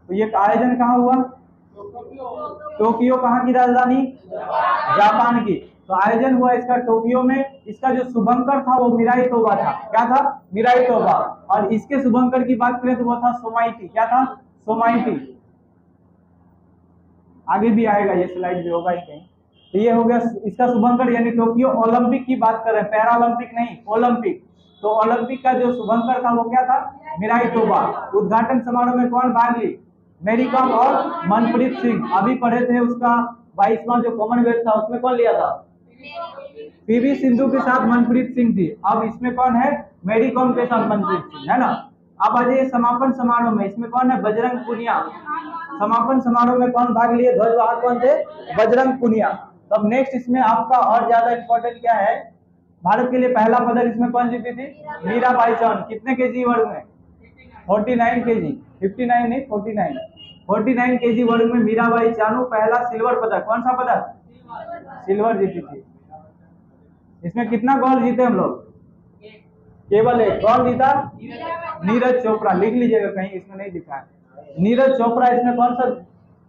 तो ये आयोजन कहाँ हुआ? टोक्यो। कहाँ की राजधानी? जापान की। तो आयोजन हुआ इसका टोक्यो में। इसका जो शुभंकर था वो मिराई तोबा था। क्या था? मिराई तोबा। और इसके शुभंकर की बात करें तो वो था सोमाइटी। क्या था? सोमाइटी। आगे भी आएगा, ये स्लाइड भी होगा ही कहीं। तो ये हो गया इसका शुभंकर, यानी टोक्यो ओलंपिक की बात कर रहे हैं, पैरालंपिक नहीं, ओलंपिक। तो ओलंपिक का जो शुभंकर था वो क्या था? मिराई तोबा। उद्घाटन समारोह में कौन भाग ली? मैरी कॉम और मनप्रीत सिंह। अभी पढ़े थे उसका 22वां जो कॉमनवेल्थ था, उसमें कौन लिया था? PV सिंधु के साथ मनप्रीत सिंह थी। अब इसमें कौन है? मैरी कॉम के साथ मनप्रीत सिंह, है ना। अब आ जाइए समापन समारोह में, इसमें कौन है? बजरंग पुनिया। समापन समारोह में कौन भाग लिए? ध्वजवाहक कौन थे? बजरंग पुनिया। तब नेक्स्ट इसमें आपका और ज्यादा इंपॉर्टेंट क्या है? भारत के लिए पहला पदक इसमें कौन जीती थी? मीराबाई चानू। कितने केजी वर्ग में? 49 केजी। 59 नहीं, 49 केजी वर्ग में मीराबाई चानू पहला सिल्वर पदक। कौन सा पदक? सिल्वर जीती थी। इसमें कितना गोल्ड जीते हम लोग? केवल एक। कौन जीता? नीरज चोपड़ा। लिख लीजिएगा कहीं, इसमें नहीं लिखा है। नीरज चोपड़ा इसमें कौन सा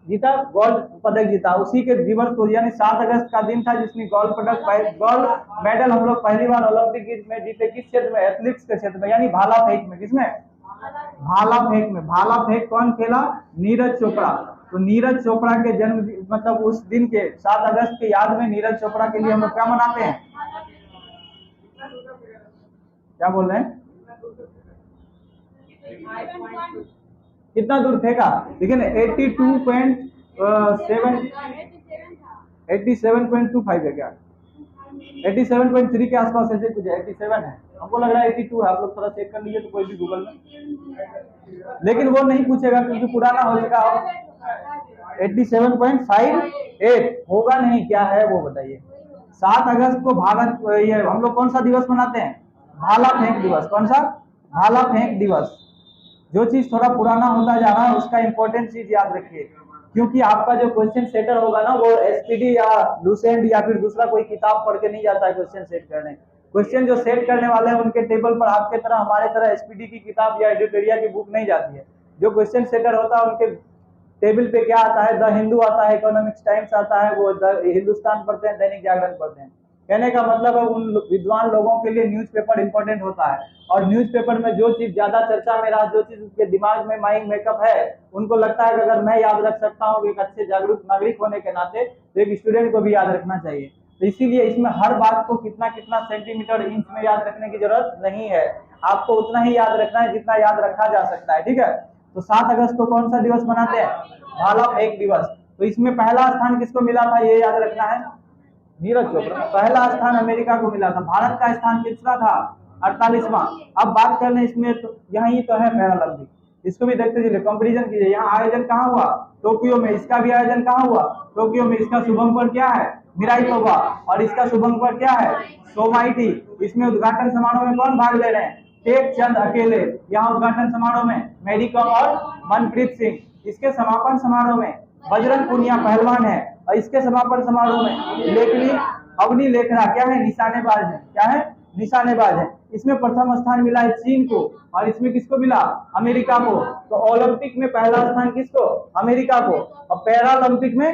जीता? गोल्ड पदक जीता। उसी के दिवस को यानी 7 अगस्त का दिन था जिसमें गोल्ड मेडल हम लोग पहली बार ओलंपिक में जीते। किस क्षेत्र में? एथलेटिक्स के क्षेत्र में, यानी भाला फेंक में। किसमें? भाला फेंक में। भाला फेंक कौन खेला? नीरज चोपड़ा। तो नीरज चोपड़ा के जन्म मतलब उस दिन के 7 अगस्त के याद में नीरज चोपड़ा के लिए हम लोग क्या मनाते हैं? क्या बोल रहे हैं? कितना दूर फेंका? देखिए ना, 87.25 है क्या? 87.3 के आसपास ऐसे कुछ है। 87 है, हमको लग रहा है 82 है। आप लोग थोड़ा चेक कर लीजिए तो कोई भी गूगल में, लेकिन वो नहीं पूछेगा क्योंकि पुराना हो चुका। 87.58 होगा नहीं, क्या है वो बताइए। 7 अगस्त को भारत ये हम लोग कौन सा दिवस मनाते हैं? भाला फेंक दिवस। कौन सा? भाला फेंक दिवस। जो चीज थोड़ा पुराना होता जा रहा है उसका इंपॉर्टेंट चीज याद रखिए, क्योंकि आपका जो क्वेश्चन सेटर होगा ना वो SPD या लूसेंट या फिर दूसरा कोई किताब पढ़ के नहीं जाता है क्वेश्चन सेट करने। क्वेश्चन जो सेट करने वाले हैं उनके टेबल पर आपके तरह हमारे तरह SPD की किताब या एडिटोरिया की बुक नहीं जाती है। जो क्वेश्चन सेटर होता है उनके टेबल पे क्या आता है? द हिंदू आता है, इकोनॉमिक्स टाइम्स आता है, वो द हिंदुस्तान पढ़ते हैं, दैनिक जागरण पढ़ते हैं। कहने का मतलब है उन विद्वान लोगों के लिए न्यूज़पेपर इंपॉर्टेंट होता है, और न्यूज़पेपर में जो चीज ज्यादा चर्चा में रहा, जो चीज उसके दिमाग में माइंड मेकअप है, उनको लगता है कि अगर मैं याद रख सकता हूँ एक अच्छे जागरूक नागरिक होने के नाते, तो एक स्टूडेंट को भी याद रखना चाहिए। तो इसीलिए इसमें हर बात को कितना कितना सेंटीमीटर इंच में याद रखने की जरूरत नहीं है, आपको उतना ही याद रखना है जितना याद रखा जा सकता है, ठीक है। तो 7 अगस्त को कौन सा दिवस मनाते हैं? भाला फेंक दिवस। तो इसमें पहला स्थान किसको मिला था, ये याद रखना है, नीरज चोपड़ा। पहला स्थान अमेरिका को मिला था। भारत का स्थान कितना था? 48वां। अब बात कर लें इसमें, तो यही तो है पैरालंपिक, इसको भी देखते चलिए, कंपैरिजन कीजिए। यहाँ आयोजन कहाँ हुआ? टोक्यो में। इसका भी आयोजन कहाँ हुआ? टोक्यो में। इसका शुभंकर क्या है? मिराई तोबा। और इसका शुभंकर क्या है? सोमाइटी। इसमें उद्घाटन समारोह में कौन भाग ले रहे हैं? टेक चंद अकेले। यहाँ उद्घाटन समारोह में मैरी कॉम और मनप्रीत सिंह। इसके समापन समारोह में बजरंग पुनिया पहलवान है, और इसके समापन समारोह में लेखनी अवनी लेखरा क्या है? निशानेबाज है। क्या है? निशानेबाज है। इसमें प्रथम स्थान मिला है चीन को, और इसमें किसको मिला? अमेरिका को। तो ओलंपिक में पहला स्थान किसको? अमेरिका को। और पैरालंपिक में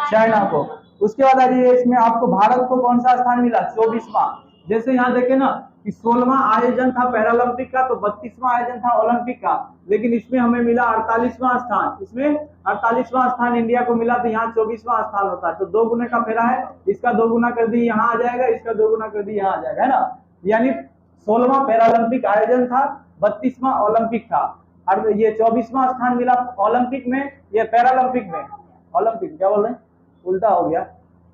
चाइना को। उसके बाद आ जाइए, इसमें आपको भारत को कौन सा स्थान मिला? 24वां। जैसे यहाँ देखे ना कि 16वां आयोजन था पैरालंपिक का, तो 32वां आयोजन था ओलंपिक का, लेकिन इसमें हमें मिला 48वां स्थान। इसमें 48वां स्थान इंडिया को मिला, तो यहाँ 24वां स्थान होता है। तो 2 गुने का फेरा है, इसका 2 गुना कर दी यहाँ आ जाएगा, इसका 2 गुना कर दी यहाँ आ जाएगा, है ना। यानी 16वां पैरालंपिक आयोजन था, 32वां ओलंपिक था, और ये 24वां स्थान मिला ओलंपिक में, ये पैरालंपिक में। ओलंपिक क्या बोल रहे हैं, उल्टा हो गया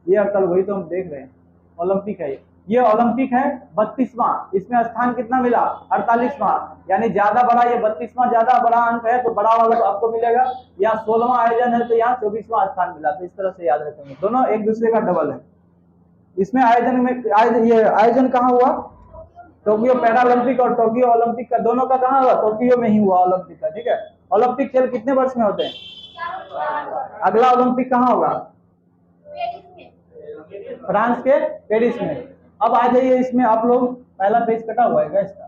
ये अक्ल, वही तो हम देख रहे हैं। ओलंपिक है ये ओलंपिक है 32वां। इसमें स्थान कितना मिला? 48वां। यानी ज्यादा बड़ा ये 32वां ज्यादा बड़ा अंक है, तो बड़ा वाला आपको मिलेगा। यहाँ 16वां आयोजन है, तो यहाँ 24वां स्थान मिला। तो इस तरह से याद रखेंगे, दोनों एक दूसरे का डबल है। इसमें आयोजन में ये आयोजन कहाँ हुआ? टोक्यो पैरालंपिक और टोक्यो ओलंपिक का, दोनों का कहाँ हुआ? टोक्यो में ही हुआ ओलंपिक का, ठीक है। ओलंपिक खेल कितने वर्ष में होते हैं? अगला ओलंपिक कहाँ होगा? फ्रांस के पेरिस में। अब आ जाइए, इसमें आप लोग, पहला पेज कटा हुआ है इसका,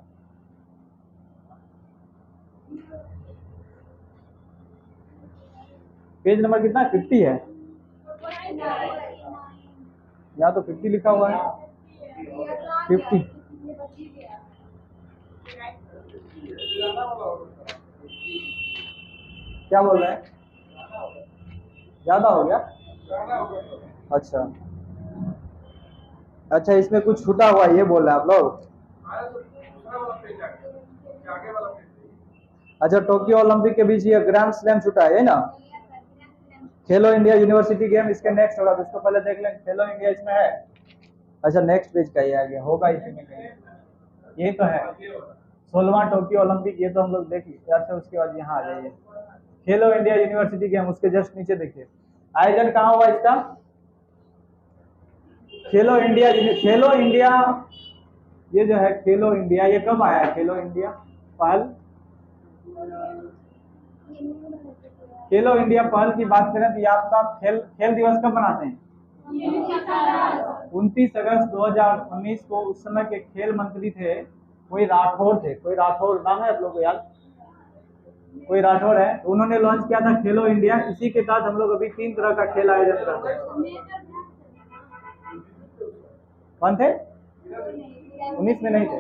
पेज नंबर कितना? 50 है। यहाँ तो 50 लिखा हुआ है, 50। क्या बोल रहे हैं? ज्यादा हो गया? अच्छा अच्छा, इसमें कुछ छूटा हुआ ये बोल रहे हैं आप लोग? अच्छा, टोक्यो ओलंपिक के बीच ये ग्रैंड स्लैम छूटा है ना, खेलो इंडिया यूनिवर्सिटी गेम। इसके नेक्स्ट होगा, तो इसको पहले देख लें। खेलो इंडिया इसमें है। अच्छा, नेक्स्ट पेज का ये आ गया होगा, इसी में यही तो है 16वां टोक्यो ओलंपिक, ये तो हम लोग देख लीजिए। अच्छा, उसके बाद यहाँ आ जाइए, खेलो इंडिया यूनिवर्सिटी गेम, उसके जस्ट नीचे देखिए आयोजन कहाँ हुआ इसका? खेलो इंडिया। खेलो इंडिया ये जो है खेलो इंडिया, ये कब आया है? खेलो इंडिया पहल, खेलो इंडिया पहल की बात करें तो ये आपका खेल दिवस कब मनाते हैं? 29 अगस्त 2019 को। उस समय के खेल मंत्री थे कोई राठौर थे, कोई राठौर नाम है आप लोगों को याद? कोई राठौर है, तो उन्होंने लॉन्च किया था खेलो इंडिया। इसी के तहत हम लोग अभी 3 तरह का खेल आयोजन करते हैं। कौन थे? 19 में नहीं थे।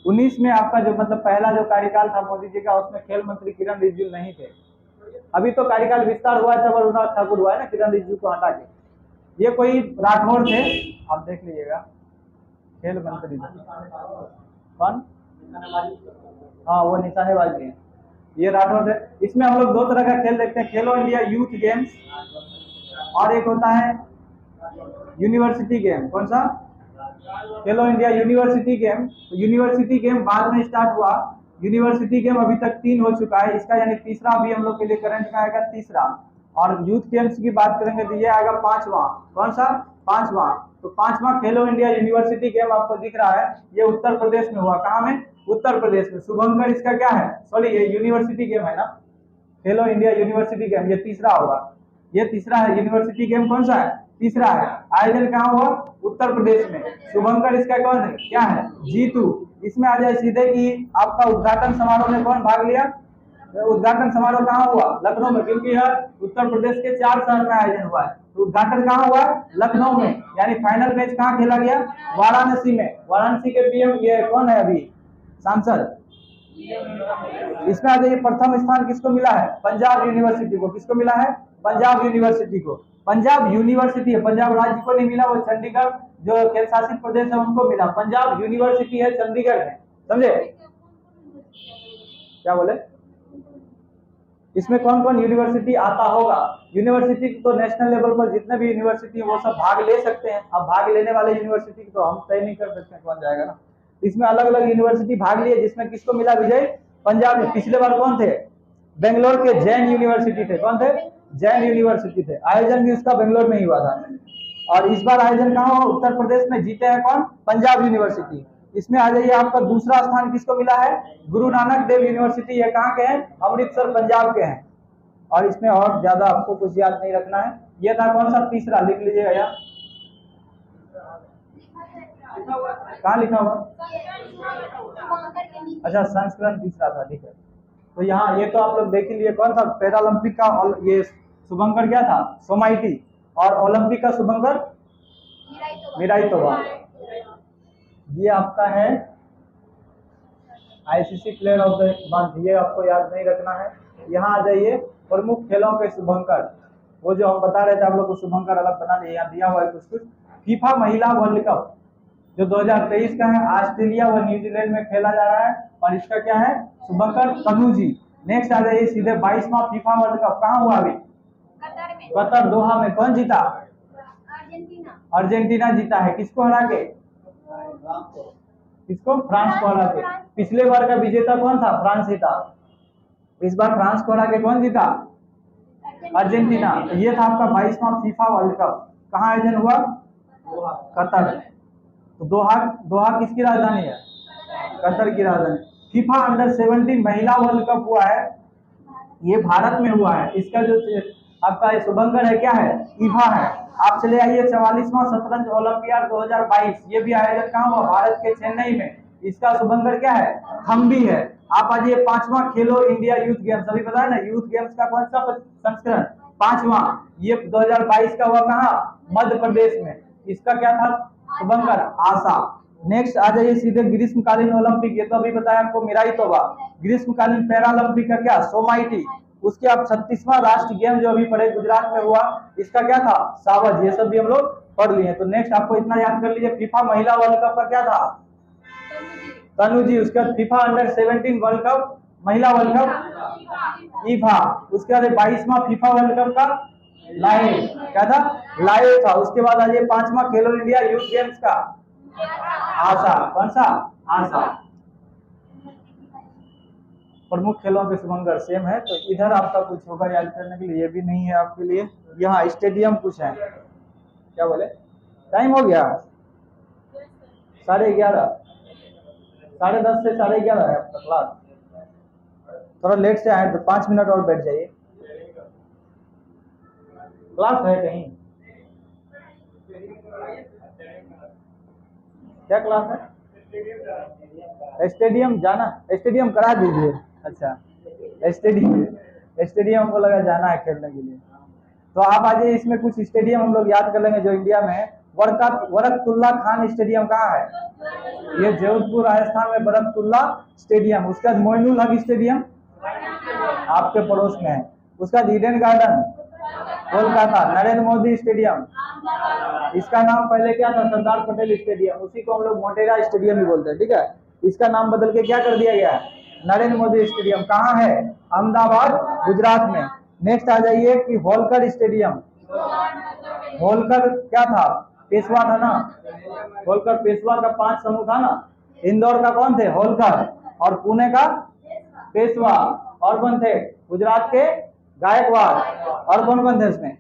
19 में आपका जो मतलब पहला जो कार्यकाल था मोदी जी का, उसमें खेल मंत्री किरण रिजिजू नहीं थे। अभी तो कार्यकाल विस्तार हुआ है, तब अनुराग ठाकुर हुआ है ना, किरण रिजिजू को हटा के। ये कोई राठौर थे, आप देख लीजिएगा, खेल मंत्री कौन? हाँ, वो निशानेबाज भी है, ये राठौर थे। इसमें हम लोग 2 तरह का खेल देखते हैं, खेलो इंडिया यूथ गेम्स, और एक होता है यूनिवर्सिटी गेम। कौन सा? खेलो इंडिया यूनिवर्सिटी गेम। तो यूनिवर्सिटी गेम बाद में स्टार्ट हुआ। यूनिवर्सिटी गेम अभी तक 3 हो चुका है, इसका यानी तीसरा अभी हम लोग के लिए करंट में आएगा, तीसरा। और यूथ गेम्स की बात करेंगे तो ये आएगा 5वां। कौन सा? 5वां। तो 5वां खेलो इंडिया यूनिवर्सिटी गेम आपको दिख रहा है, ये उत्तर प्रदेश में हुआ। कहाँ में? उत्तर प्रदेश में। शुभंकर इसका क्या है? सॉरी, ये यूनिवर्सिटी गेम है ना, खेलो इंडिया यूनिवर्सिटी गेम, ये तीसरा होगा। ये तीसरा है, यूनिवर्सिटी गेम कौन सा है? तीसरा है। आयोजन कहाँ हुआ? उत्तर प्रदेश में। शुभंकर इसका कौन है? क्या है? जीतू। इसमें आ जाए सीधे कि आपका उद्घाटन समारोह में कौन भाग लिया? उद्घाटन समारोह कहाँ हुआ? लखनऊ में, क्योंकि यह उत्तर प्रदेश के 4 शहर में आयोजन हुआ है। तो उद्घाटन कहाँ हुआ? लखनऊ में। यानी फाइनल मैच कहाँ खेला गया? वाराणसी में। वाराणसी के पीएम ये कौन है अभी सांसद? इसमें आ जाइए, प्रथम स्थान किसको मिला है? पंजाब यूनिवर्सिटी को। किसको मिला है? पंजाब यूनिवर्सिटी को। पंजाब यूनिवर्सिटी है, पंजाब राज्य को नहीं मिला, वो चंडीगढ़ जो केंद्र शासित प्रदेश है उनको मिला। पंजाब यूनिवर्सिटी है चंडीगढ़ में, समझे? क्या बोले? इसमें कौन कौन यूनिवर्सिटी आता होगा? यूनिवर्सिटी तो नेशनल लेवल पर जितने भी यूनिवर्सिटी है वो सब भाग ले सकते हैं। अब भाग लेने वाले यूनिवर्सिटी तो हम तय नहीं कर सकते कौन जाएगा ना। इसमें अलग अलग यूनिवर्सिटी भाग लिए, जिसमें किसको मिला विजय? पंजाब में। पिछले बार कौन थे? बेंगलोर के जैन यूनिवर्सिटी थे। कौन थे? जैन यूनिवर्सिटी थे। आयोजन भी उसका बेंगलोर में ही हुआ था। और इस बार आयोजन कहाँ हुआ? उत्तर प्रदेश में। जीते हैं कौन? पंजाब यूनिवर्सिटी। इसमें आ जाइए, आपका दूसरा स्थान किसको मिला है? गुरु नानक देव यूनिवर्सिटी। ये कहाँ के हैं? अमृतसर पंजाब के हैं। और इसमें और ज्यादा आपको कुछ याद नहीं रखना है। ये था कौन सा? तीसरा, लिख लीजिएगा यार। कहाँ लिखा हुआ? अच्छा, संस्करण तीसरा था, ठीक है। तो यहाँ ये तो आप लोग देख ही लिए। कौन था पैरालंपिक का? और ये शुभंकर क्या था? सोमाइटी। और ओलंपिक का शुभंकर मिराइतोवा। ये आपका है ICC player of the month, ये आपको याद नहीं रखना है। यहाँ आ जाइए, प्रमुख खेलों के शुभंकर, वो जो हम बता रहे थे आप लोग को, शुभंकर अलग बना दिए, यहाँ दिया हुआ है कुछ कुछ। फीफा महिला वर्ल्ड कप जो 2023 का है, ऑस्ट्रेलिया व न्यूजीलैंड में खेला जा रहा है, और इसका क्या है? शुभंकर तनुजी। नेक्स्ट आ जाइए सीधे 22वां फीफा वर्ल्ड कप कहाँ हुआ अभी? कतर, दोहा में। कौन जीता? अर्जेंटीना जीता है। किसको हरा के? किसको? फ्रांस को हरा के। पिछले बार का विजेता कौन था? फ्रांस ही था। इस बार फ्रांस को हरा के कौन जीता? अर्जेंटीना। ये था आपका 22वां फीफा वर्ल्ड कप। कहाँ आयोजन हुआ? कतर। तो दोहा किसकी राजधानी है? कतर की राजधानी। फीफा अंडर 17 महिला वर्ल्ड कप हुआ है, ये भारत में हुआ है। इसका जो आपका शुभंकर है क्या है? ईवा है। आप चले आइए 44वां शतरंज ओलंपियाड 2022, ये भी आयोजन कहाँ हुआ? भारत के चेन्नई में। इसका शुभंकर क्या है? थम्बी है। आप आइए 5वां खेलो इंडिया यूथ गेम्स, अभी बताया ना, यूथ गेम्स का कौन सा संस्करण? 5वां। ये 2022 का हुआ कहाँ? मध्य प्रदेश में। इसका क्या था? शुभंकर आशा। नेक्स्ट आ जाइए सीधे ग्रीष्मकालीन ओलंपिक, ये तो अभी बताया आपको मिराइतोवा। ग्रीष्मकालीन पैरालंपिक का क्या? सोमाइटी। उसके आप 36वां राष्ट्रीय गेम जो अभी पढ़े गुजरात में हुआ, इसका क्या था? सावज। ये सब भी हम लोग पढ़ लिए। तो नेक्स्ट आपको इतना याद कर लीजिए, फीफा महिला वर्ल्ड कप का क्या था? तनुजी। उसके बाद फीफा अंडर 17 वर्ल्ड कप, महिला वर्ल्ड कप ईफा। उसके बाद 22वां फीफा वर्ल्ड कप का लाइव, क्या था? लाइव था। उसके बाद आ जाइए 5वां खेलो इंडिया यूथ गेम्स का आशा। कौन सा? आशा। प्रमुख खेलों के शुभंकर सेम है। तो इधर आपका कुछ होगा याद करने के लिए, ये भी नहीं है आपके लिए। यहाँ स्टेडियम कुछ है। क्या बोले? टाइम हो गया 11:30, 10:30 से 11:30 है आपका क्लास। थोड़ा लेट से आए तो 5 मिनट और बैठ जाइए। क्लास है कहीं? क्या क्लास है? स्टेडियम जाना? स्टेडियम करा दीजिए। अच्छा, स्टेडियम को लगा जाना है खेलने के लिए। तो आप आ जाइए, इसमें कुछ स्टेडियम हम लोग याद कर लेंगे जो इंडिया में है। बरकतुल्ला खान स्टेडियम कहाँ है? ये जोधपुर राजस्थान में बरकतुल्ला स्टेडियम। उसका मोइनुल हक स्टेडियम आपके पड़ोस में है। उसका Eden garden Kolkata. Narendra Modi stadium, इसका नाम पहले क्या था? सरदार पटेल स्टेडियम। उसी को हम लोग मोटेरा स्टेडियम भी बोलते हैं, ठीक है। इसका नाम बदल के क्या कर दिया गया? नरेंद्र मोदी स्टेडियम। कहाँ है? अहमदाबाद, गुजरात में। नेक्स्ट आ जाइए कि होलकर स्टेडियम। होलकर क्या था? पेशवा था ना। होलकर पेशवा का 5 समूह था ना। इंदौर का कौन थे? होलकर। और पुणे का पेशवा। और कौन थे? गुजरात के गायकवाड़। और कौन कौन थे इसमें?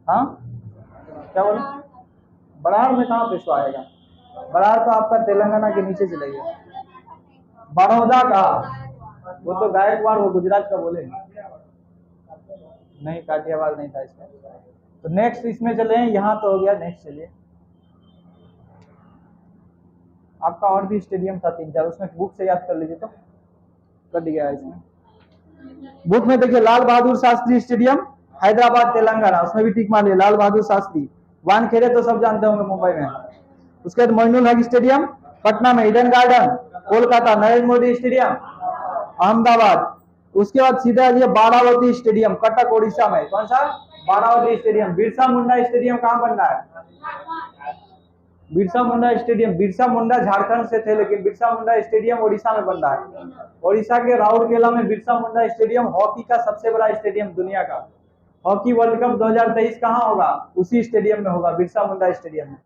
हाँ, क्या बोले? बराड़ में कहाँ पेशवा आएगा? बराड़ तो आपका तेलंगाना के नीचे चले गया। बड़ौदा का वो तो गायकवाड़, वो गुजरात का बोले नहीं, काठियावाड़ नहीं था इसमें। तो नेक्स्ट इसमें चले, यहाँ तो हो गया। नेक्स्ट चलिए, आपका और भी स्टेडियम था 3-4, उसमें बुक से याद कर लीजिए। तो कट गया इसमें। बुक में देखिए लाल बहादुर शास्त्री स्टेडियम हैदराबाद तेलंगाना, उसमें भी टिक मारिए लाल बहादुर शास्त्री। वानखेड़े तो सब जानते होंगे मुंबई में। उसके बाद मोइनुल हक स्टेडियम पटना में, Eden garden Kolkata, Narendra Modi stadium Ahmedabad. उसके बाद सीधा ये बारावती स्टेडियम कटक उड़ीसा में। कौन सा? बारावती स्टेडियम। बिरसा मुंडा स्टेडियम कहाँ बन रहा है? बिरसा मुंडा स्टेडियम, बिरसा मुंडा झारखंड से थे लेकिन बिरसा मुंडा स्टेडियम उड़ीसा में बन रहा है। उड़ीसा के राउरकेला में बिरसा मुंडा स्टेडियम, हॉकी का सबसे बड़ा स्टेडियम दुनिया का। हॉकी वर्ल्ड कप 2023 कहाँ होगा? उसी स्टेडियम में होगा, बिरसा मुंडा स्टेडियम में।